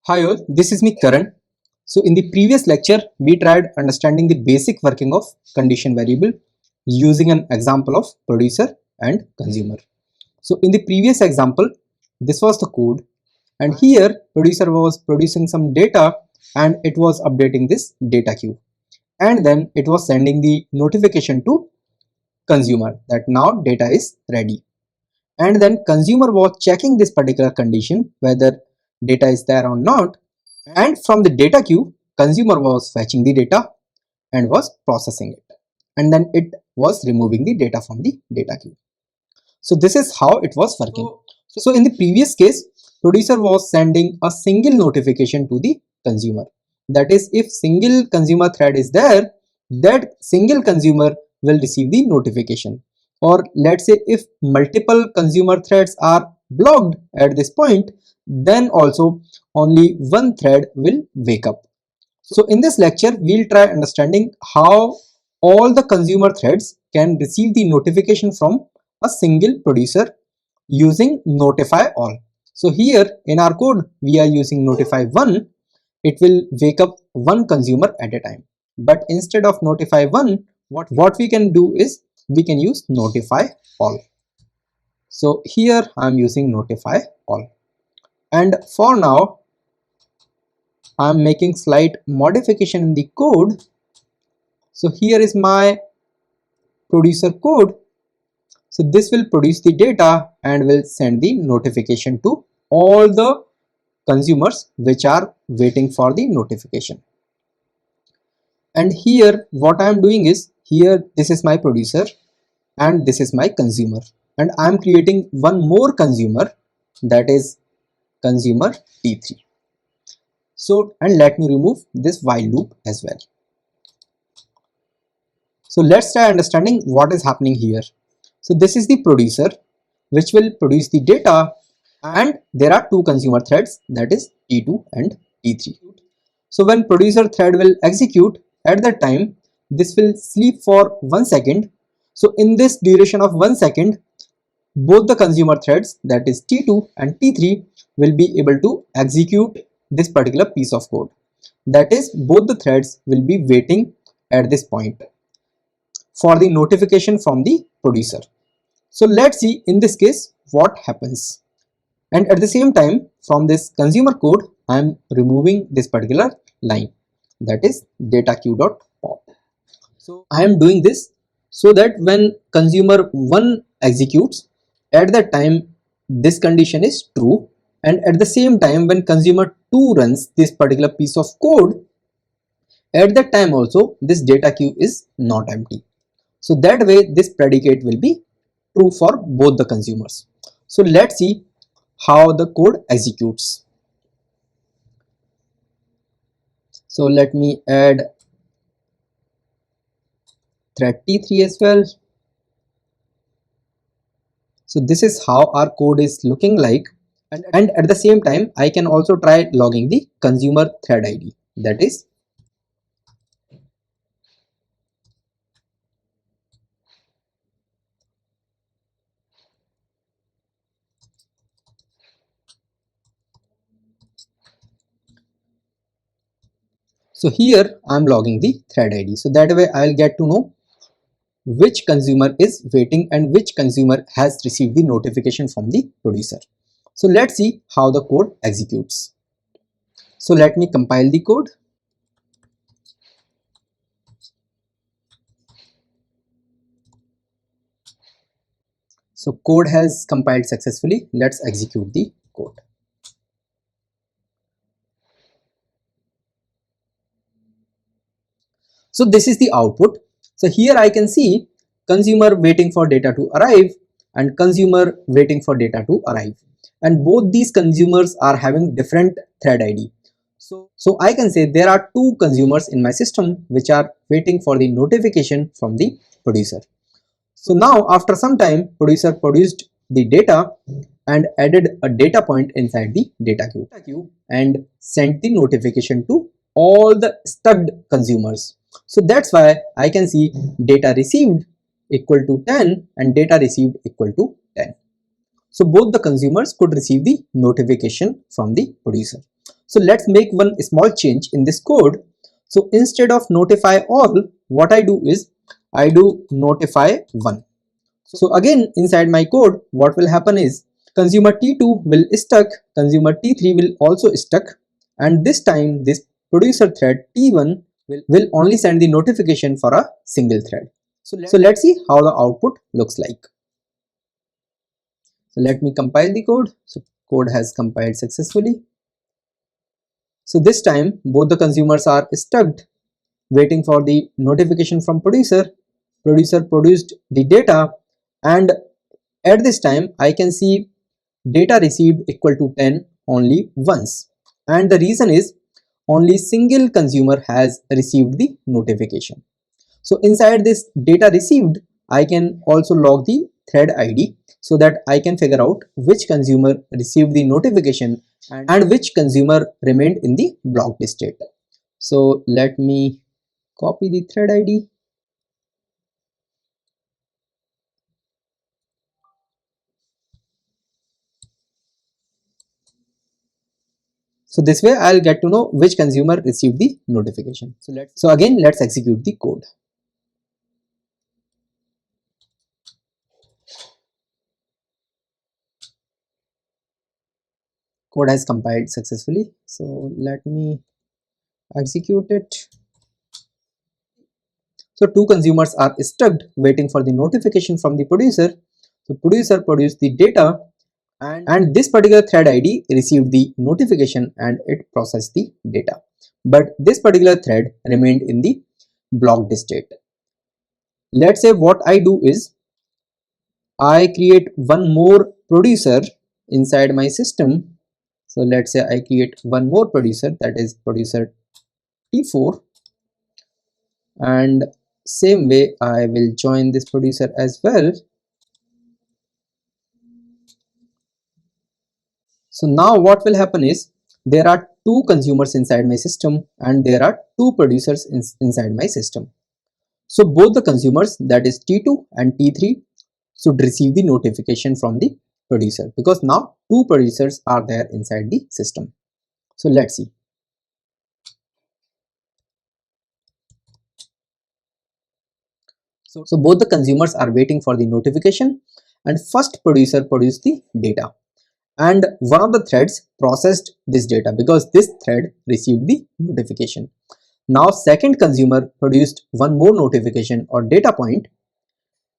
Hi all, this is me Karan. So in the previous lecture, we tried understanding the basic working of condition variable using an example of producer and consumer. So in the previous example, this was the code, and here producer was producing some data and it was updating this data queue, and then it was sending the notification to consumer that now data is ready, and then consumer was checking this particular condition whether data is there or not, and from the data queue consumer was fetching the data and was processing it, and then it was removing the data from the data queue. So this is how it was working. So in the previous case, producer was sending a single notification to the consumer, that is, if single consumer thread is there, that single consumer will receive the notification, or let's say if multiple consumer threads are blocked at this point, then also only one thread will wake up. So in this lecture, we'll try understanding how all the consumer threads can receive the notification from a single producer using notify all. So here in our code, we are using notify one. It will wake up one consumer at a time. But instead of notify one, what we can do is we can use notify all. So here I'm using notify all. And for now, I'm making slight modification in the code. So here is my producer code. So this will produce the data and will send the notification to all the consumers which are waiting for the notification. And here what I am doing is, here this is my producer and this is my consumer, and I am creating one more consumer, that is consumer T3. So, and let me remove this while loop as well. So let's try understanding what is happening here. So this is the producer which will produce the data, and there are two consumer threads, that is T2 and T3. So when producer thread will execute, at that time this will sleep for 1 second. So in this duration of 1 second, both the consumer threads, that is T2 and T3, will be able to execute this particular piece of code. That is, both the threads will be waiting at this point for the notification from the producer. So let's see in this case what happens. And at the same time, from this consumer code, I am removing this particular line, that is data queue.pop. So I am doing this so that when consumer 1 executes, at that time this condition is true, and at the same time when consumer 2 runs this particular piece of code, at that time also this data queue is not empty. So that way this predicate will be true for both the consumers. So let's see how the code executes. So let me add thread T3 as well. So this is how our code is looking like, and at the same time I can also try logging the consumer thread ID, that is so here I'm logging the thread ID, so that way I'll get to know which consumer is waiting and which consumer has received the notification from the producer. So let's see how the code executes. So let me compile the code. So code has compiled successfully. Let's execute the code. So this is the output. So here I can see consumer waiting for data to arrive and consumer waiting for data to arrive. And both these consumers are having different thread ID. So I can say there are two consumers in my system which are waiting for the notification from the producer. So now after some time, producer produced the data and added a data point inside the data queue and sent the notification to all the stuck consumers. So that's why I can see data received equal to 10 and data received equal to 10. So both the consumers could receive the notification from the producer. So let's make one small change in this code. So instead of notify all, what I do is I do notify one. So again inside my code, what will happen is consumer T2 will stuck, consumer T3 will also stuck, and this time this producer thread T1 will only send the notification for a single thread. So let's see how the output looks like. So let me compile the code. So code has compiled successfully. So this time both the consumers are stuck waiting for the notification from producer. Producer produced the data, and at this time I can see data received equal to 10 only once, and the reason is only single consumer has received the notification. So inside this data received, I can also log the thread ID so that I can figure out which consumer received the notification and which consumer remained in the blocked state. So let me copy the thread ID. So this way I'll get to know which consumer received the notification. So again, let's execute the code. Code has compiled successfully. So let me execute it. So two consumers are stuck waiting for the notification from the producer. So producer produced the data, and this particular thread ID received the notification and it processed the data. But this particular thread remained in the blocked state. Let's say what I do is I create one more producer inside my system. So let's say I create one more producer, that is producer T4, and same way I will join this producer as well. So now what will happen is there are two consumers inside my system and there are two producers inside my system. So both the consumers, that is T2 and T3, should receive the notification from the producer because now two producers are there inside the system. So let's see. So both the consumers are waiting for the notification, and first producer produced the data, and one of the threads processed this data because this thread received the notification. Now second consumer produced one more notification or data point,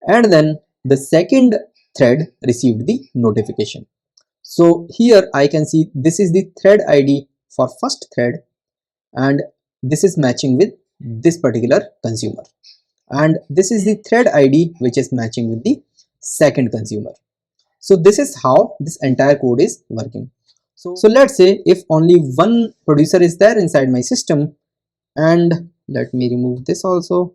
and then the second thread received the notification. So here I can see this is the thread ID for first thread, and this is matching with this particular consumer, and this is the thread ID which is matching with the second consumer. So this is how this entire code is working. So let's say if only one producer is there inside my system, and let me remove this also,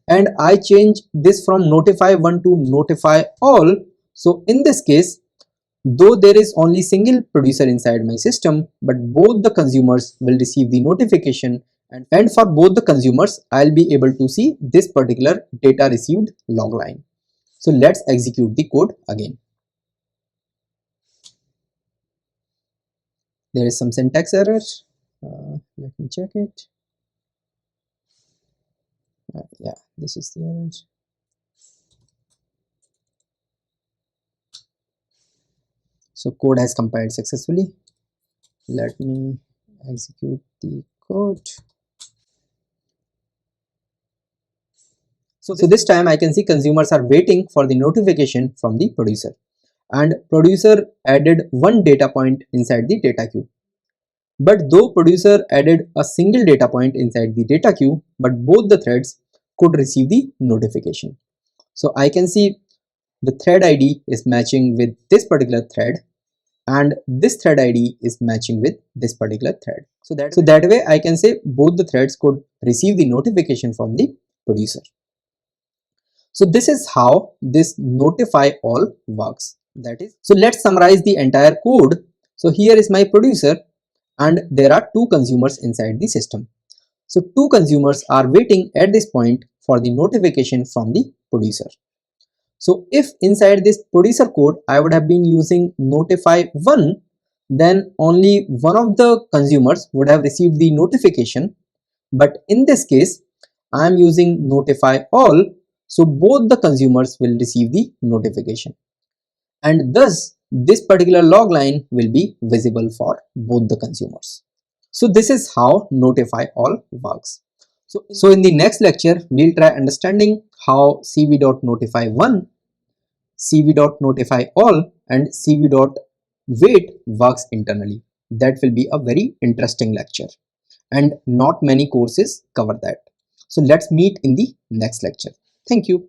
and I change this from notify one to notify all. So in this case, though there is only single producer inside my system, but both the consumers will receive the notification, and for both the consumers I'll be able to see this particular data received log line. So let's execute the code again. There is some syntax error. Let me check it. Yeah, this is the error. So code has compiled successfully. Let me execute the code. So this time I can see consumers are waiting for the notification from the producer, and producer added one data point inside the data queue. But though producer added a single data point inside the data queue, but both the threads could receive the notification. So I can see the thread ID is matching with this particular thread, and this thread ID is matching with this particular thread. So that way I can say both the threads could receive the notification from the producer. So this is how this notify all works. That is, so let's summarize the entire code. So here is my producer, and there are two consumers inside the system. So two consumers are waiting at this point for the notification from the producer. So if inside this producer code I would have been using notify one, then only one of the consumers would have received the notification. But in this case, I am using notify all, so both the consumers will receive the notification, and thus this particular log line will be visible for both the consumers. So this is how notify all works. So in the next lecture, we'll try understanding how cv.notify1, cv.notify all and cv.wait works internally. That will be a very interesting lecture, and not many courses cover that. So let's meet in the next lecture. Thank you.